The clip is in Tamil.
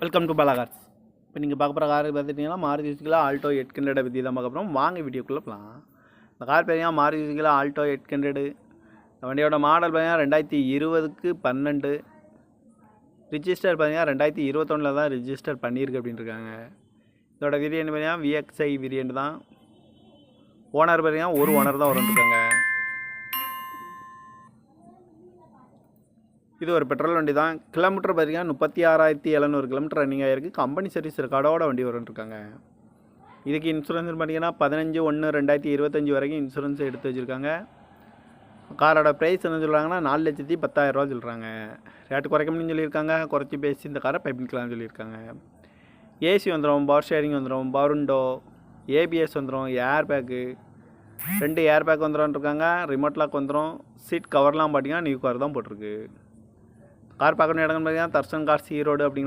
Welcome to Bala cars. இப்போ நீங்கள் பார்க்க போகிற கார் பார்த்துட்டிங்கன்னா மாருதி சுசுக்கியில் ஆல்டோ 800 பற்றி தான் பார்க்க போகிறோம். வாங்க வீடியோக்குள்ளே போகலாம். இந்த கார் பார்த்தீங்கன்னா மாருதி சுசுக்கியில் ஆல்டோ 800. இந்த வண்டியோட மாடல் பார்த்தீங்கன்னா 2020க்கு 12. ரிஜிஸ்டர் பார்த்தீங்கன்னா 2021 தான் ரிஜிஸ்டர் பண்ணியிருக்கு அப்படின்னு இருக்காங்க. இதோட வேரியன்ட் பார்த்தீங்கன்னா VXI வேரியன்ட் தான். ஓனர் பார்த்தீங்கன்னா ஒரு ஓனர் தான் வந்துருக்காங்க. இது ஒரு பெட்ரோல் வண்டி தான். கிலோமீட்டர் பார்த்தீங்கன்னா 36,700 கிலோமீட்டர் ரன்னிங் ஆகிருக்கு. கம்பெனி சர்வீஸ் ரெக்கார்டோட வண்டி வந்துருக்காங்க. இதுக்கு இன்சூரன்ஸ் பார்த்தீங்கன்னா 15/1/2025 வரைக்கும் இன்சூரன்ஸ் எடுத்து வச்சுருக்காங்க. காரோட ப்ரைஸ் என்ன சொல்கிறாங்கன்னா 4,10,000 சொல்கிறாங்க. ரேட்டு குறைக்க முடியும்னு சொல்லியிருக்காங்க. குறைச்சி பேசி இந்த காரை பைப்பிக்கலாம்னு சொல்லியிருக்காங்க. ஏசி வந்துடும், பவர் ஷேரிங் வந்துடும், பவர் விண்டோ, ABS வந்துடும், ஏர் பேக்கு 2 ஏர் பேக் வந்துடும்ருக்காங்க. ரிமோட் லாக் வந்துடும். சீட் கவர்லாம் பார்த்தீங்கன்னா நியூ கார் தான் போட்டிருக்கு. கார் பார்க்கணும் இடம்னு பார்த்தீங்கன்னா தர்ஷன் கார்ஸ் ஈரோடு அப்படிங்கிற